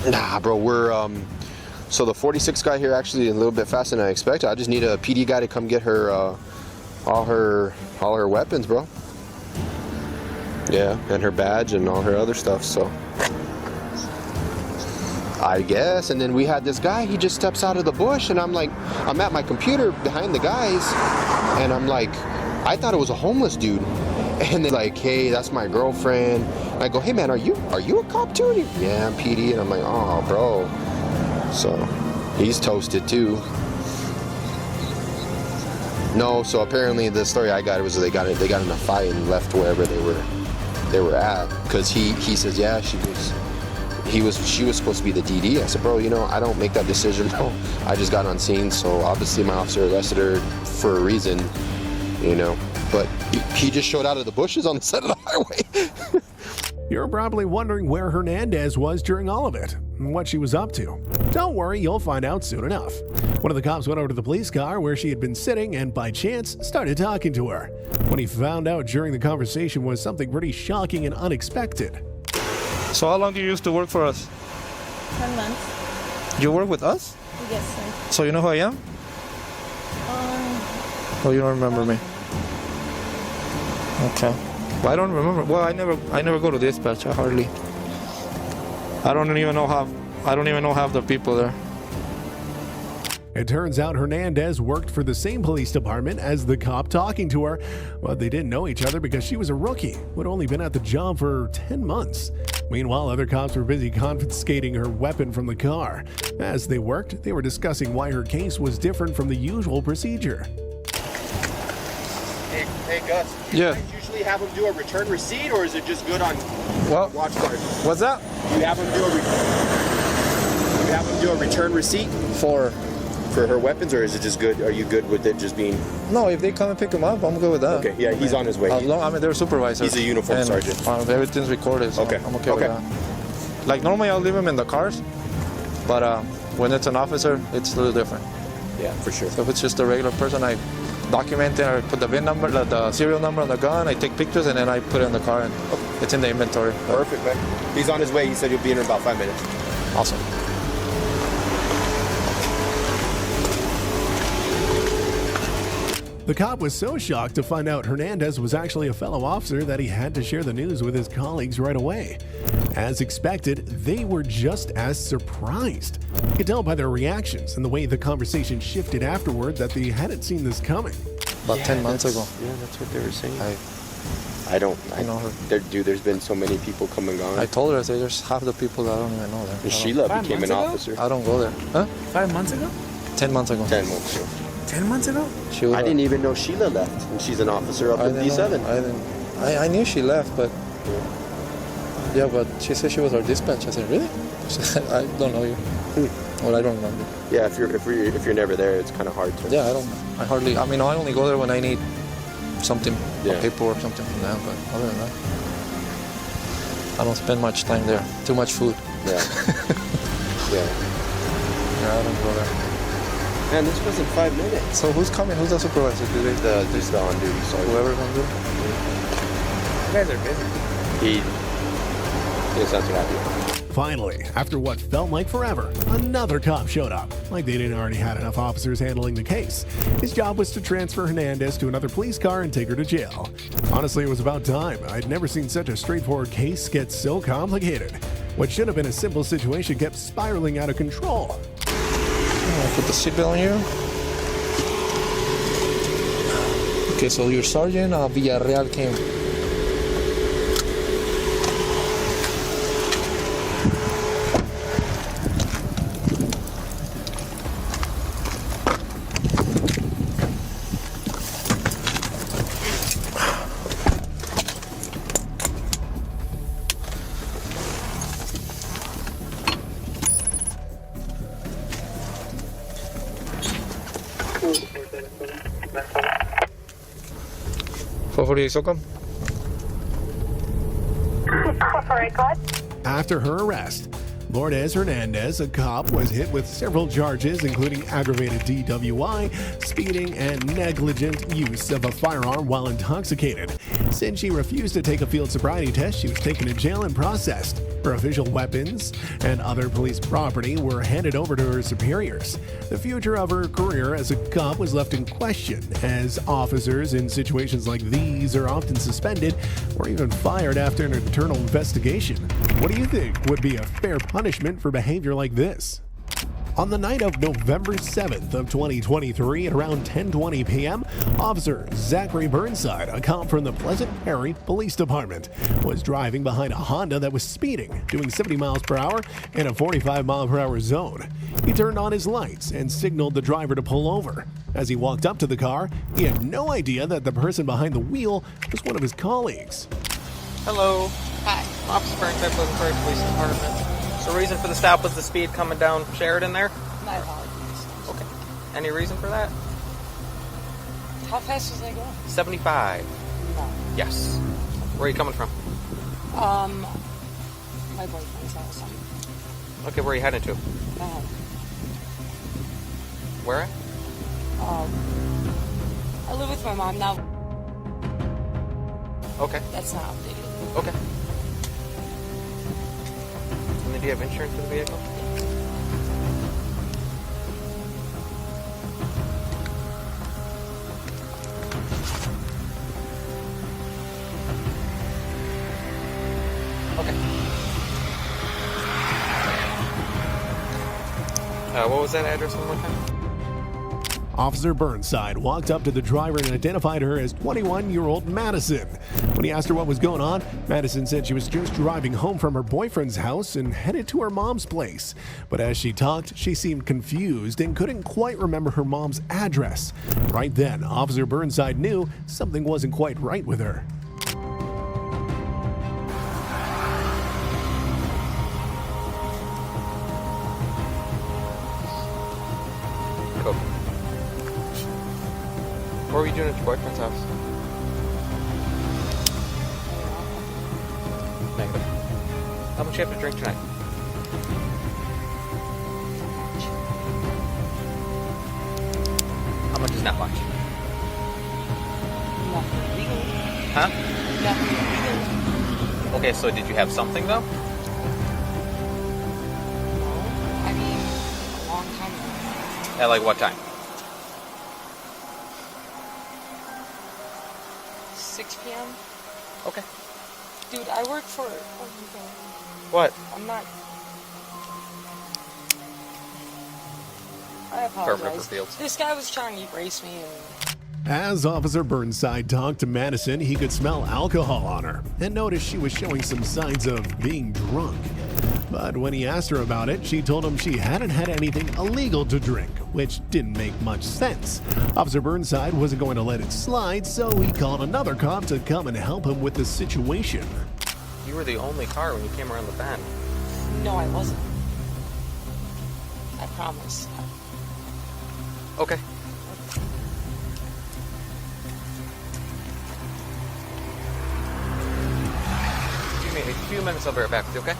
Nah, bro, we're so the 46 guy here actually a little bit faster than I expected. I just need a PD guy to come get her all her weapons, bro. Yeah, and her badge and all her other stuff, so I guess. And then we had this guy, he just steps out of the bush, and I'm at my computer behind the guys, and I'm like, I thought it was a homeless dude. And they're like, hey, that's my girlfriend. And I go, hey man, are you a cop too? And yeah, I'm PD. And I'm like, oh bro. So he's toasted too. No, so apparently the story I got was they got in a fight and left wherever they were at, because he says, yeah, she was supposed to be the DD. I said, bro, I don't make that decision. No, I just got on scene, so obviously my officer arrested her for a reason, but he just showed out of the bushes on the side of the highway. You're probably wondering where Hernandez was during all of it and what she was up to. Don't worry, you'll find out soon enough. One of the cops went over to the police car where she had been sitting and by chance started talking to her. What he found out during the conversation was something pretty shocking and unexpected. So how long do you used to work for us? 10 months. You work with us? Yes, sir. So you know who I am? Oh, you don't remember me? Okay. Well, I don't remember. Well, I never go to dispatch. Hardly. I don't even know half the people there. It turns out Hernandez worked for the same police department as the cop talking to her, but they didn't know each other because she was a rookie who had only been at the job for 10 months. Meanwhile, other cops were busy confiscating her weapon from the car. As they worked, they were discussing why her case was different from the usual procedure. Hey Gus, do you guys usually have them do a return receipt, or is it just good on watch guard? What's that? Do you have them do a return receipt for her weapons, or is it just good? Are you good with it just being? No, if they come and pick him up, I'm good with that. Okay, yeah, he's on his way. They're supervisors. He's a uniform sergeant. Everything's recorded, so okay. I'm okay with that. Like normally I'll leave him in the cars, but when it's an officer, it's a little different. Yeah, for sure. So if it's just a regular person, I document it, I put the VIN number, the serial number on the gun, I take pictures, and then I put it in the car, and it's in the inventory. Perfect, man. He's on his way. He said he'll be in about 5 minutes. Awesome. The cop was so shocked to find out Hernandez was actually a fellow officer that he had to share the news with his colleagues right away. As expected, they were just as surprised. You could tell by their reactions and the way the conversation shifted afterward that they hadn't seen this coming. About 10 months ago. Yeah, that's what they were saying. I know her. Dude, there's been so many people come and gone. I told her, I said, there's half the people that I don't even know there. And Sheila 5 became an months ago? officer. I don't go there. Huh? 5 months ago? 10 months ago. 10 months ago. 10 months ago? She was, I didn't even know Sheila left, and she's an officer up in didn't D7. know. I knew she left, but yeah, but she said she was our dispatch. I said, really? She said, I don't know you. Well, I don't remember. Yeah, if you're never there, it's kind of hard to. Yeah, I only go there when I need something, Yeah. paperwork, something from them. But other than that, I don't spend much time there. Too much food. Yeah. Yeah. Yeah, I don't go there. Man, this wasn't 5 minutes. So who's coming? Who's the supervisor today? Just the on duty sergeant. Whoever's on duty. You guys are busy. He sounds happy. Finally, after what felt like forever, another cop showed up. Like they didn't already had enough officers handling the case. His job was to transfer Hernandez to another police car and take her to jail. Honestly, it was about time. I'd never seen such a straightforward case get so complicated. What should have been a simple situation kept spiraling out of control. Put the seatbelt on you. Okay, so your sergeant Villarreal came. SOCOM. After her arrest, Lourdes Hernandez, a cop, was hit with several charges, including aggravated DWI, speeding, and negligent use of a firearm while intoxicated. Since she refused to take a field sobriety test, she was taken to jail and processed. Her official weapons and other police property were handed over to her superiors. The future of her career as a cop was left in question, as officers in situations like these are often suspended or even fired after an internal investigation. What do you think would be a fair punishment for behavior like this? On the night of November 7th of 2023 at around 10:20 p.m., Officer Zachary Burnside, a cop from the Pleasant Prairie Police Department, was driving behind a Honda that was speeding, doing 70 miles per hour in a 45 mile per hour zone. He turned on his lights and signaled the driver to pull over. As he walked up to the car, he had no idea that the person behind the wheel was one of his colleagues. Hello. Hi. Officer Burnside, Pleasant Prairie Police Department. So the reason for the stop was the speed coming down Sheridan there? My apologies. Okay. Any reason for that? How fast was I going? 75. No. Yes. Where are you coming from? My boyfriend's house. Okay, where are you headed to? My home. Where at? I live with my mom now. Okay. That's not updated. Okay. And then do you have insurance for the vehicle? Okay. What was that address one more time? Officer Burnside walked up to the driver and identified her as 21-year-old Madison. When he asked her what was going on, Madison said she was just driving home from her boyfriend's house and headed to her mom's place. But as she talked, she seemed confused and couldn't quite remember her mom's address. Right then, Officer Burnside knew something wasn't quite right with her. Cool. What were you doing at your boyfriend's house? Negative. How much you have to drink tonight? How much is not much? Nothing legal. Huh? Nothing legal. Okay, so did you have something though? No. I mean, a long time ago. At like what time? 6 p.m. Okay. Dude, I work for. Oh my God. What? I'm not. I apologize. River Fields. This guy was trying to erase me and. As Officer Burnside talked to Madison, he could smell alcohol on her and noticed she was showing some signs of being drunk. But when he asked her about it, she told him she hadn't had anything illegal to drink, which didn't make much sense. Officer Burnside wasn't going to let it slide, so he called another cop to come and help him with the situation. You were the only car when you came around the bend. No, I wasn't. I promise. Okay. Give me a few minutes, I'll be right back with you, okay?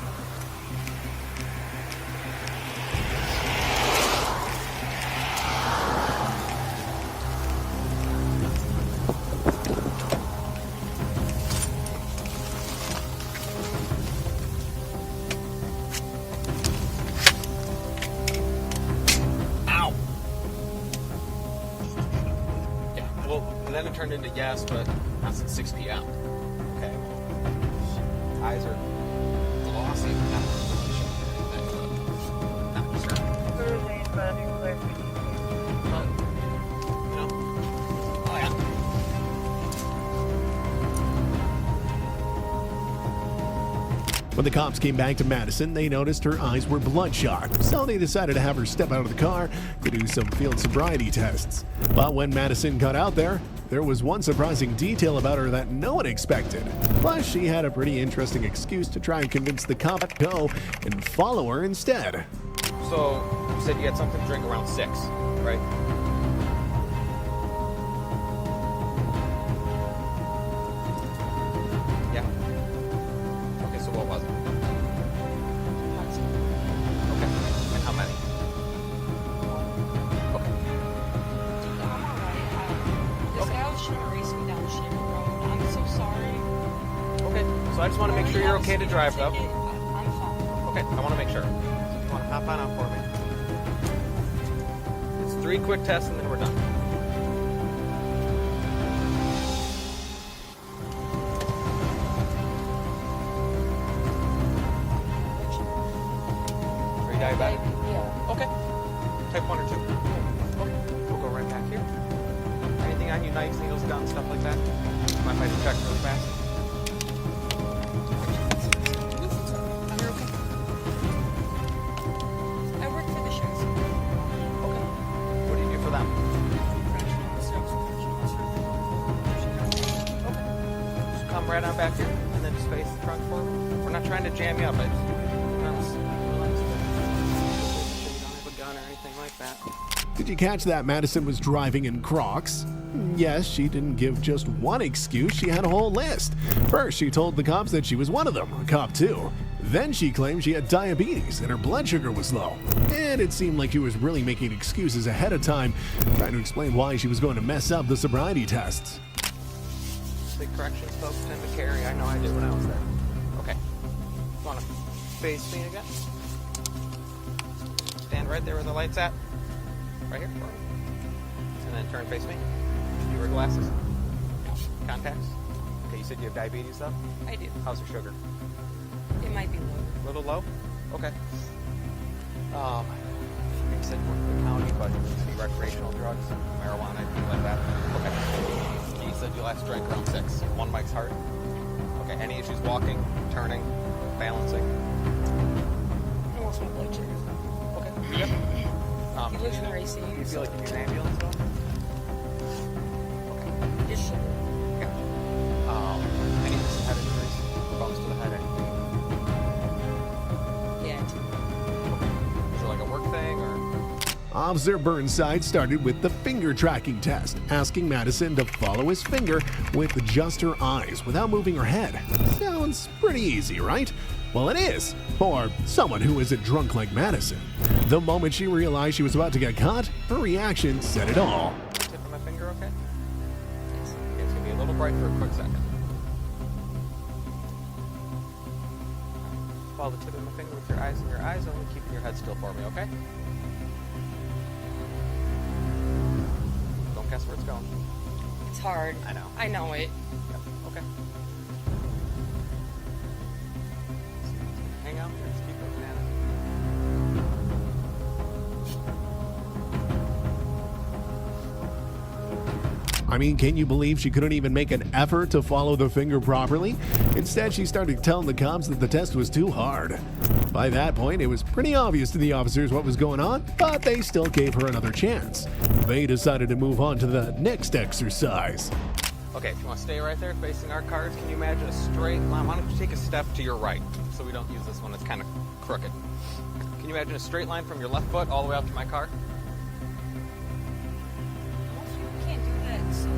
Ow! Yeah, well, and then it turned into yes, but that's at 6 p.m. Okay. Eyes are glossy. Not sure. Oh, yeah. When the cops came back to Madison, they noticed her eyes were bloodshot, so they decided to have her step out of the car to do some field sobriety tests. But when Madison got out there was one surprising detail about her that no one expected. Plus, she had a pretty interesting excuse to try and convince the cop to go and follow her instead. So, you said you had something to drink around 6, right? Yeah. Okay, so what was it? Okay. And how many? Okay. I'm alright. This guy was trying to race me down the Shaver Road. I'm so sorry. Okay. So I just want to make sure you're okay to drive, though. I'm fine. Okay, I want to make sure. So if you want to hop on out for me. It's 3 quick tests and then we're done. Are you diabetic? Yeah. Okay. Type 1 or 2? Okay. We'll go right back here. Anything on you? Knives, needles, guns, stuff like that? Mind if I just check really fast? You're okay. I work for the sheriff's. Okay. What do you do for them? Okay. Just come right on back here and then just face the trunk for me. We're not trying to jam you up. I just relax. Make sure you don't have a gun or anything like that. Did you catch that Madison was driving in Crocs? Yes, she didn't give just one excuse, she had a whole list. First, she told the cops that she was one of them, cop 2. Then she claimed she had diabetes and her blood sugar was low. And it seemed like she was really making excuses ahead of time, trying to explain why she was going to mess up the sobriety tests. Big corrections folks tend to carry. I know I did when I was there. Okay. Want to face me again? Stand right there where the light's at. Right here. And then turn face me. Do you wear glasses? No. Contacts? Okay, you said you have diabetes though? I do. How's your sugar? It might be low. A little low? Okay. You said you work for the county, but it needs to be recreational drugs, marijuana, anything like that. Okay. You said you last drank around 6. 1 Mike's Hard. Okay, any issues walking, turning, balancing? I lost my blood sugar. Okay. You good? He lives in racing. Do you feel like you need an ambulance though? Okay. Just sugar. Okay. Any head injuries? Bumps to the head, anything? Yeah, too. Is it like a work thing or? Officer Burnside started with the finger tracking test, asking Madison to follow his finger with just her eyes without moving her head. Sounds pretty easy, right? Well, it is, for someone who isn't drunk like Madison. The moment she realized she was about to get caught, her reaction said it all. Tip of my finger, okay? Yes. Okay, it's gonna be a little bright for a quick second. Follow the tip of my finger with your eyes, and your eyes only keeping your head still for me, okay? Don't guess where it's going. It's hard. I know. I know it. Yep. Okay. Hang out here. Just keep looking at it. I mean, can you believe she couldn't even make an effort to follow the finger properly? Instead, she started telling the cops that the test was too hard. By that point, it was pretty obvious to the officers what was going on, but they still gave her another chance. They decided to move on to the next exercise. Okay, if you want to stay right there facing our cars, can you imagine a straight line? Why don't you take a step to your right so we don't use this one? It's kind of crooked. Can you imagine a straight line from your left foot all the way up to my car? Most people can't do that. So,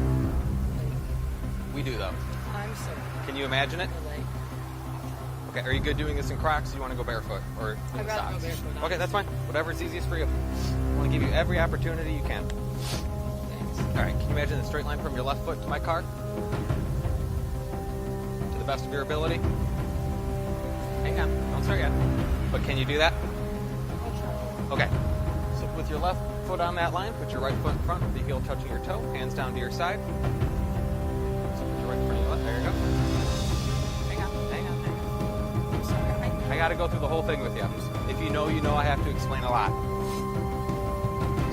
We do those. I'm so. Can you imagine it? Like, Okay, are you good doing this in Crocs? Or you want to go barefoot or in I'd rather socks? go barefoot. Okay, that's fine. Whatever's easiest for you. I want to give you every opportunity you can. Thanks. All right, can you imagine a straight line from your left foot to my car? To the best of your ability? Hang on, don't start yet. But can you do that? I'll try. Okay. So with your left foot on that line, put your right foot in front with the heel touching your toe, hands down to your side. So put your right foot in your left. There you go. Hang on. I'm sorry. I got to go through the whole thing with you. If you know, you know I have to explain a lot.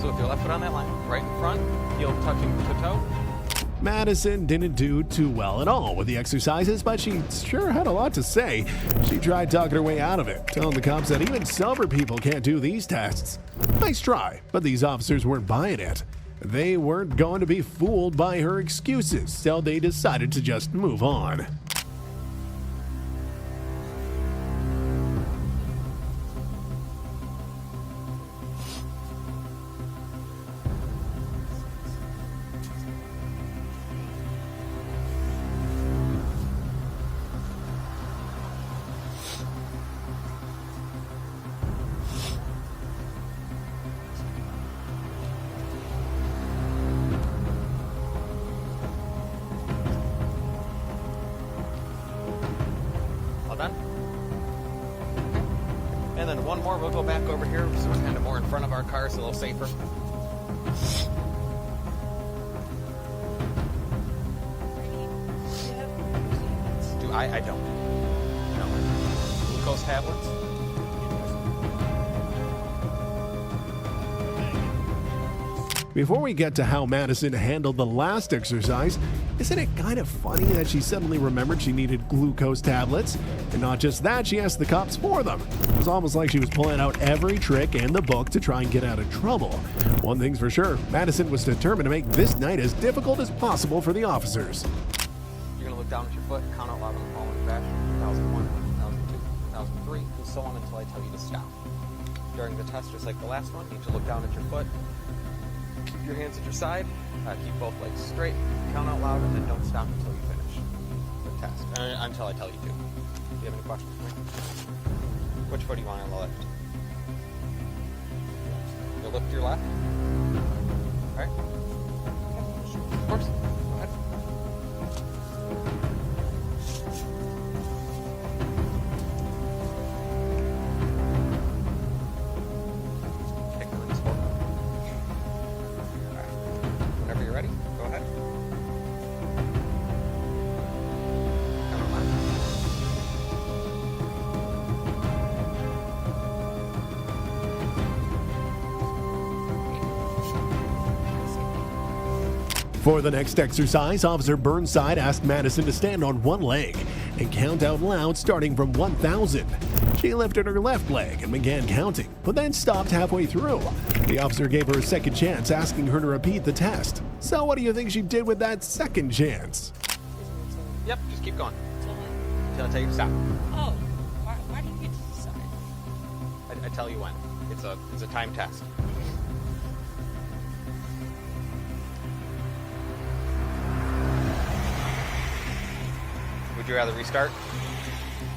So with your left foot on that line, right in front, heel touching to toe. Madison didn't do too well at all with the exercises, but she sure had a lot to say. She tried talking her way out of it, telling the cops that even sober people can't do these tests. Nice try, but these officers weren't buying it. They weren't going to be fooled by her excuses, so they decided to just move on. All done? And then one more, we'll go back over here so we're kind of more in front of our car, so a little safer. I don't. No. Glucose tablets? Before we get to how Madison handled the last exercise, isn't it kind of funny that she suddenly remembered she needed glucose tablets? And not just that, she asked the cops for them. It was almost like she was pulling out every trick in the book to try and get out of trouble. One thing's for sure, Madison was determined to make this night as difficult as possible for the officers. You're going to look down at your foot, count out loud in the following fashion. 2001, 2002, 2003, and so on until I tell you to stop. During the test, just like the last one, you need to look down at your foot, keep your hands at your side, keep both legs straight, count out loud, and then don't stop until you finish the test, until I tell you to. Do you have any questions for me? Which foot do you want on the lift? You'll lift your left? All right? Of course. Go ahead. Take the release forward. All right. Whenever you're ready, go ahead. Count out loud. For the next exercise, Officer Burnside asked Madison to stand on one leg and count out loud starting from 1,000. She lifted her left leg and began counting, but then stopped halfway through. The officer gave her a second chance, asking her to repeat the test. So what do you think she did with that second chance? Yep, just keep going So, until I tell you to stop. oh, why do you get to decide? I tell you when. It's a time test. Would you rather restart?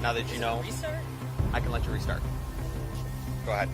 Now that you know, Restart? I can let you restart. Go ahead.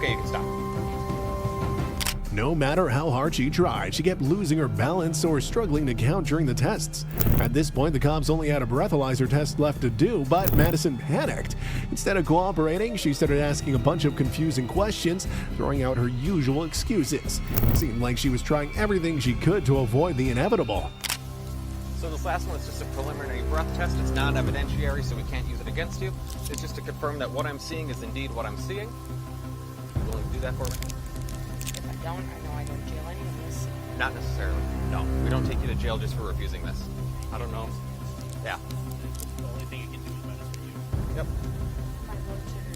Okay, you can stop. No matter how hard she tried, she kept losing her balance or struggling to count during the tests. At this point, the cops only had a breathalyzer test left to do, but Madison panicked. Instead of cooperating, she started asking a bunch of confusing questions, throwing out her usual excuses. It seemed like she was trying everything she could to avoid the inevitable. So this last one is just a preliminary breath test. It's non-evidentiary, so we can't use it against you. It's just to confirm that what I'm seeing is indeed what I'm seeing. You willing to do that for me? If I don't, I know I go to jail anyways. Not necessarily. No, we don't take you to jail just for refusing this. I don't know. Yeah. The only thing you can do is minus for you. Yep. My blood sugar,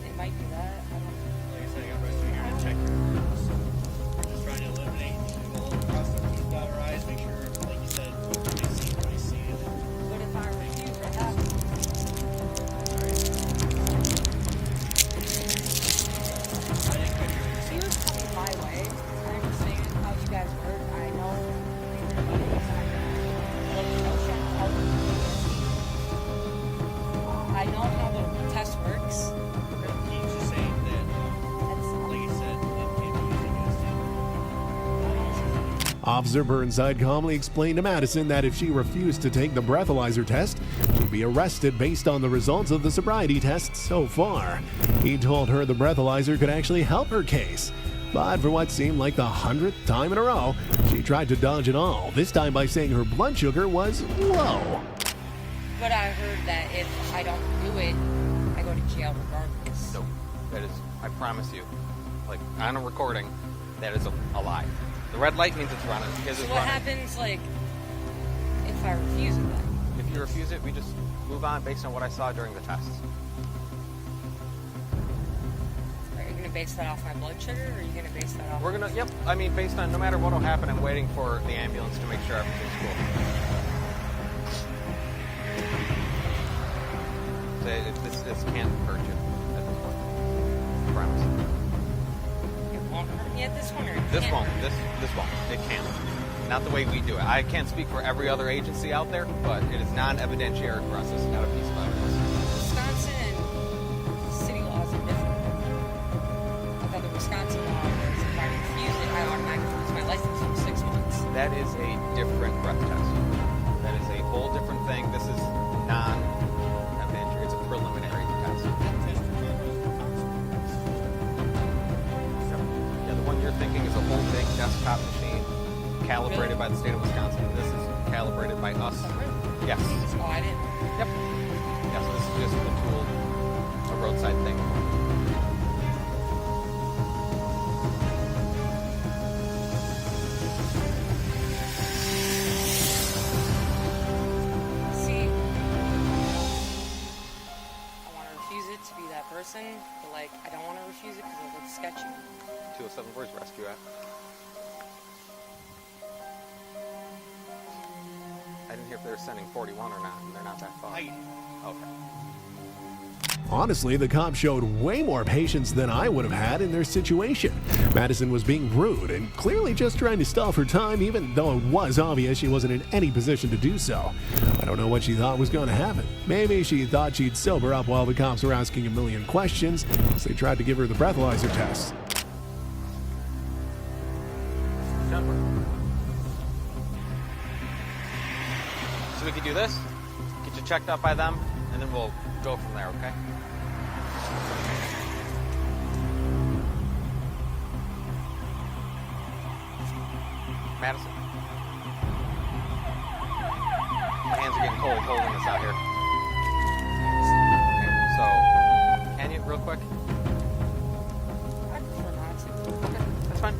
it might be that. I don't know. Like I said, I got rest here to check your numbers. We're just trying to eliminate all the cross the T's, dot our I's, make sure, like you said, I see what I see. But if I refuse, what happens? I didn't catch your He was coming my way. I understand how you guys work. I know I know how the test works. He's just saying that, like you said, it can't be used against you. Officer Burnside calmly explained to Madison that if she refused to take the breathalyzer test, she'd be arrested based on the results of the sobriety tests so far. He told her the breathalyzer could actually help her case. But for what seemed like the 100th time in a row, she tried to dodge it all, this time by saying her blood sugar was low. But I heard that if I don't do it, I go to jail regardless. No, that is, I promise you, like on a recording, that is a lie. The red light means it's running. So what happens, like, if I refuse it then? If you refuse it, we just move on based on what I saw during the tests. Are you going to base that off my blood sugar, or are you going to base that off... We're gonna, yep, I mean, based on no matter what will happen, I'm waiting for the ambulance to make sure everything's cool. So this can't hurt you at this point. I promise. It won't hurt me at this one, or it This can't won't. hurt me? This won't. It can't. Not the way we do it. I can't speak for every other agency out there, but it is non-evidentiary for us. This is not a piece of evidence. Wisconsin and city laws are different. I thought the Wisconsin law was if I refuse it, I automatically lose my license for 6 months. That is a different breath test. That is a whole different thing. This is non-evidentiary. It's a preliminary test. Yeah, the one you're thinking is a whole big desktop machine calibrated by the state of Wisconsin. This is calibrated by us. Yes. Oh, I didn't. Yep. Yeah, so this is just a tool, a roadside thing. See, I want to refuse it to be that person, but like, I don't want to refuse it because it looks sketchy. 207, where's rescue at? I didn't hear if they were sending 41 or not, and they're not that far. Okay. Honestly, the cops showed way more patience than I would have had in their situation. Madison was being rude and clearly just trying to stall for time, even though it was obvious she wasn't in any position to do so. I don't know what she thought was going to happen. Maybe she thought she'd sober up while the cops were asking a million questions as they tried to give her the breathalyzer test. Jennifer. So we could do this, get you checked out by them, and then we'll go from there, okay? Madison. My hands are getting cold holding this out here. Okay, so, can you, real quick? I prefer not to. Okay, that's fine.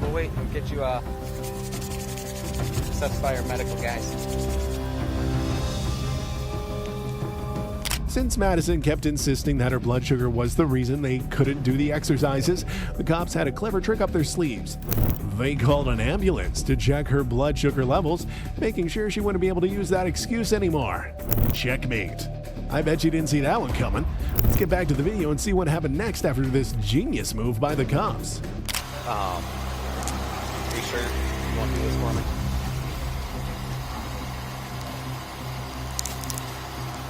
We'll wait and get you assessed by our medical guys. Since Madison kept insisting that her blood sugar was the reason they couldn't do the exercises, the cops had a clever trick up their sleeves. They called an ambulance to check her blood sugar levels, making sure she wouldn't be able to use that excuse anymore. Checkmate. I bet you didn't see that one coming. Let's get back to the video and see what happened next after this genius move by the cops. Are you sure you want to do this for me?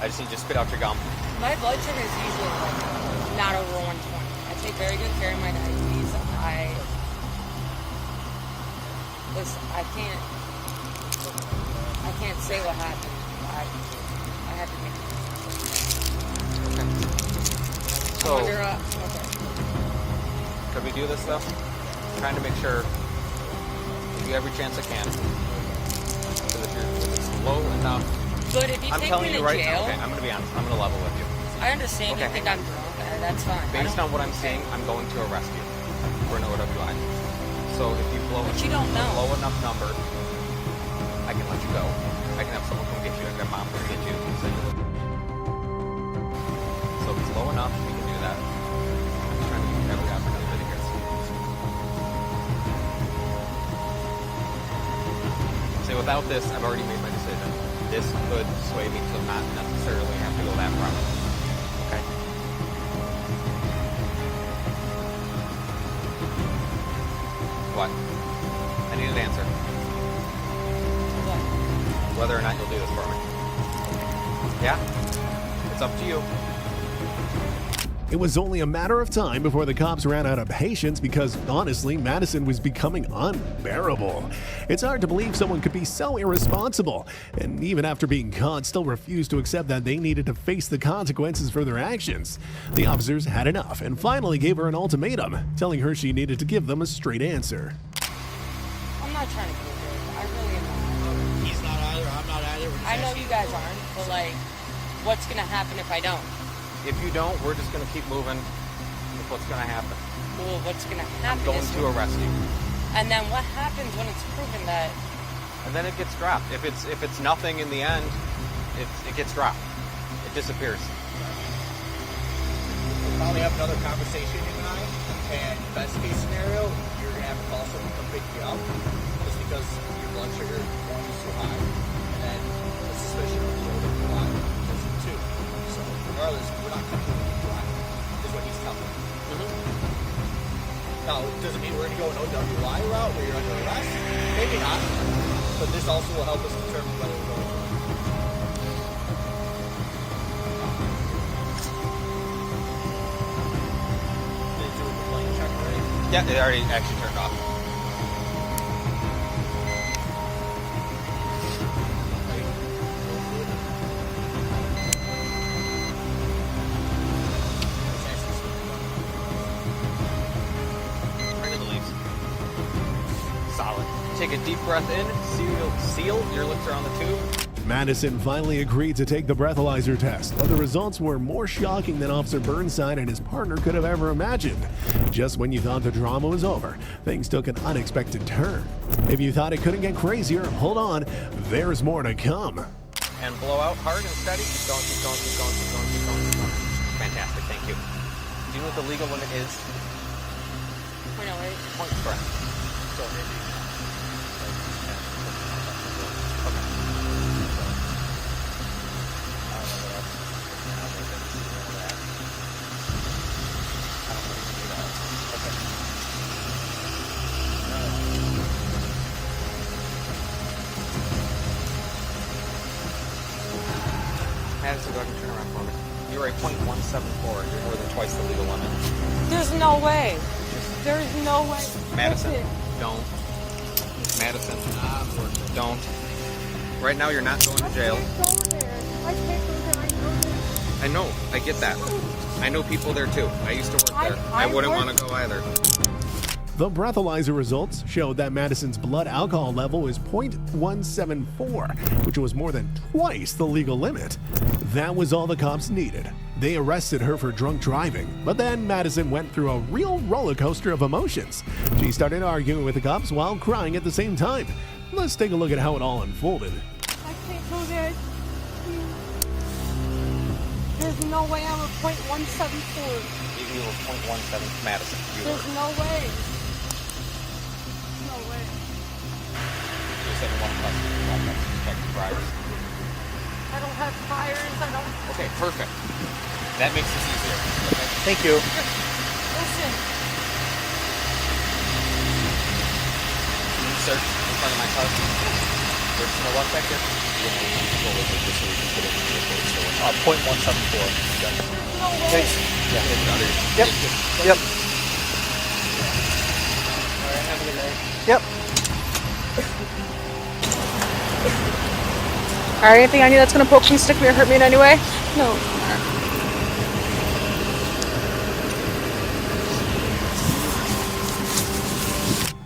I just need you to spit out your gum. My blood sugar is usually like not over 120. I take very good care of my diabetes. Listen, I can't say what happened. I have to make it. Okay. I So, wonder, okay. could we do this though? I'm trying to make sure, give you every chance I can. Because if it's low enough, But if you I'm take telling me you to right jail, now, okay, I'm going to be honest, I'm going to level with you. I understand Okay. you think I'm drunk. That's fine. Based on what I'm seeing, I'm going to arrest you for an OWI. So if you blow But you don't know. a low enough number, I can let you go. I can have someone come get you. I can have mom come get you. So if it's low enough, we can do that. I'm just trying to give you every opportunity here. See, without this, I've already made my decision. This could sway me to not necessarily have to go that route. Okay? What? I need an answer. Whether or not you'll do this for me. Yeah? It's up to you. It was only a matter of time before the cops ran out of patience because, honestly, Madison was becoming unbearable. It's hard to believe someone could be so irresponsible, and even after being caught, still refused to accept that they needed to face the consequences for their actions. The officers had enough and finally gave her an ultimatum, telling her she needed to give them a straight answer. I'm not trying to go good. I really am not. He's not either. I'm not either. We're just I know asking you guys aren't, but like, what's gonna happen if I don't? If you don't, we're just going to keep moving with what's going to happen. Well, what's gonna I'm happen going is, to arrest you. and then what happens when it's proven that? And then it gets dropped. If it's nothing in the end, it gets dropped. It disappears. We'll probably have another conversation, you and I. And best case scenario, you're gonna have to call someone to come pick you up, just because your blood sugar one is so high, and then the suspicion of the OWI is too. So regardless, we're not coming to the OWI, is what he's telling me. Now, does it mean we're gonna go an OWI route where you're under arrest? Maybe not. But this also will help us determine whether we're going to. Did it do a complaint check already? Yeah, it already actually turned off. Right in the leaves. Solid. Take a deep breath in. Seal. Your lips are on the tube. Madison finally agreed to take the breathalyzer test, but the results were more shocking than Officer Burnside and his partner could have ever imagined. Just when you thought the drama was over, things took an unexpected turn. If you thought it couldn't get crazier, hold on, there's more to come. And blow out hard and steady. Keep going, keep going, keep going, keep going, keep going, keep going. Fantastic, thank you. Do you know what the legal limit is? 0.08. Point correct. So maybe. Madison, go ahead and turn around for me. You're a .174. You're more than twice the legal limit. There's no way. There's no way. Madison, Listen. don't. Madison, don't. Right now, you're not going to jail. I can't go there. I know this. I know. I get that. I know people there too. I used to work there. I wouldn't want to go either. The breathalyzer results showed that Madison's blood alcohol level was .174, which was more than twice the legal limit. That was all the cops needed. They arrested her for drunk driving, but then Madison went through a real roller coaster of emotions. She started arguing with the cops while crying at the same time. Let's take a look at how it all unfolded. I can't go there. There's no way I'm a .174. You were .17 Madison. You There's were. no way. No way. You said one plus suspected drivers. I don't have tires. I don't. Okay, perfect. That makes this easier. Okay. Thank you. Listen. Can you search in front of my car? There's no luck back here. What was it, just so we can put it in the report? So 0.174. Thanks. Yeah. Yep. Yep. Yep. Alright, anything on you that's gonna poke me, stick me, or hurt me in any way? No.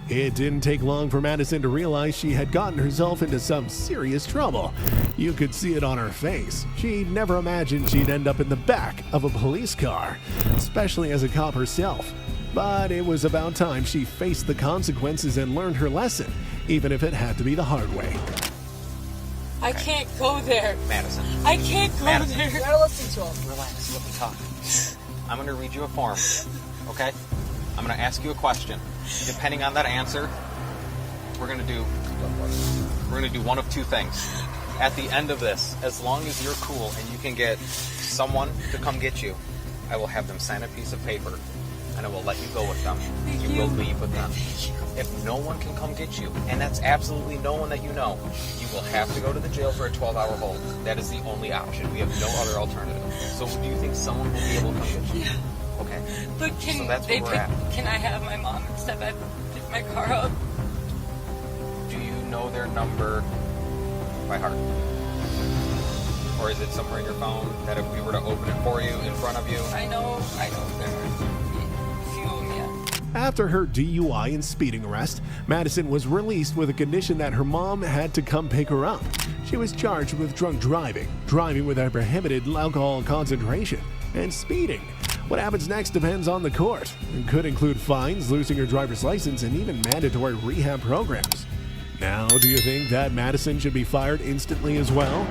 It didn't take long for Madison to realize she had gotten herself into some serious trouble. You could see it on her face. She never imagined she'd end up in the back of a police car, especially as a cop herself. But it was about time she faced the consequences and learned her lesson, even if it had to be the hard way. I can't go there. Madison. I can't go Madison. there. You gotta listen to him. Relax, let me talk. I'm gonna read you a form, okay? I'm gonna ask you a question. Depending on that answer, we're gonna do one of two things. At the end of this, as long as you're cool and you can get someone to come get you, I will have them sign a piece of paper and I will let you go with them. You will leave with them. If no one can come get you, and that's absolutely no one that you know, you will have to go to the jail for a 12-hour hold. That is the only option. We have no other alternative. So do you think someone will be able to come get you? Yeah. Okay. But So that's where we're at. can I have my mom and step pick my car up? Do you know their number by heart? Or is it somewhere in your phone that if we were to open it for you in front of you? I know there are a few of them, yeah. After her DUI and speeding arrest, Madison was released with a condition that her mom had to come pick her up. She was charged with drunk driving, driving with a prohibited alcohol concentration, and speeding. What happens next depends on the court and could include fines, losing her driver's license, and even mandatory rehab programs. Now, do you think that Madison should be fired instantly as well?